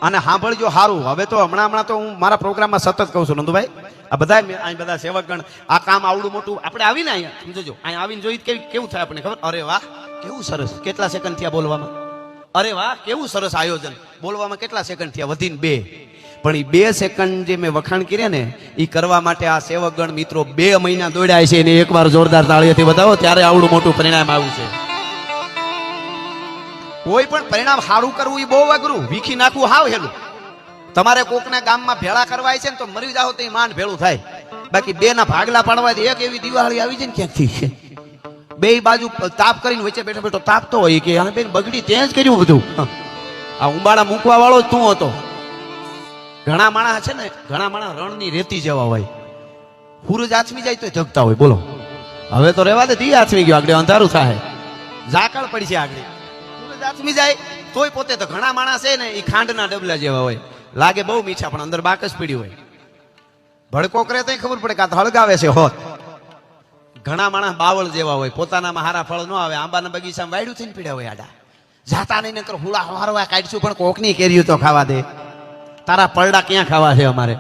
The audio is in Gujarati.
અને સાંભળજો સારું. હવે તો હમણાં તો હું મારા પ્રોગ્રામમાં સતત કહું છું નંદુભાઈ, આ બધા સેવકગણ આ કામ આવડું મોટું આપણે આવીને અહીંયા સમજો, અહીંયા આવીને જોઈ કેવું થાય આપણને ખબર? અરે વાહ કેવું સરસ, કેટલા સેકન્ડ થયા બોલવામાં? અરે વાહ કેવું સરસ આયોજન, બોલવામાં કેટલા સેકન્ડ થયા? વધીને 2. પણ એ 2 સેકન્ડ જે મેં વખાણ કર્યા ને એ કરવા માટે આ સેવકગણ મિત્રો 2 મહિના દોડ્યા છે. એને એકવાર જોરદાર તાળીઓથી બતાવો, ત્યારે આવડું મોટું પરિણામ આવ્યું છે. કોઈ પણ પરિણામ સારું કરવું એ બહુ અઘરું, વીખી નાખવું હાવ હેલું. તમારે કોકના ગામમાં ભેળા કરવા છે ને તો મરી જાઓ તો માંડ ભેળું થાય. બાકી 2 ના ભાગલા પાડવાથી એક એવી દિવાળી આવી જાય ને ક્યાંકથી છે. 2 બાજુ તાપ કરીને વચ્ચે બેઠો બેઠો તાપતો હોય કે આને બેન બગડી તે જ કર્યું બધું. આ ઉંબાડા મૂકવા વાળો જ તું હતો. ઘણા માણસ છે ને, ઘણા માણસ રણની રેતી જેવા હોય, સૂરજ આથમી જાય તો જગતા હોય. બોલો હવે તો રેવા દે, દી આથમી ગયો, આગળ અંધારું થાય, ઝાકળ પડી છે આગળ, સૂરજ આથમી જાય તોય પોતે તો ઘણા માણસ છે ને એ ખાંડના ડબલા જેવા હોય, લાગે બહુ મીઠા પણ અંદર બાકસ પડી હોય. ભડકો કરે તો ખબર પડે કે આ હળગાવે છે હોત. ઘણા માણસ બાવળ જેવા હોય, પોતાનામાં હારા ફળ ન આવે, આંબાના બગીચામાં વાયડું થઈને પીડ્યા હોય. આડા જાતા નહીં નકર હુળા હારવા કાઢશું પણ કોકની કેરીઓ તો ખાવા દે. તારા પલડા ક્યાં ખાવા છે અમારે?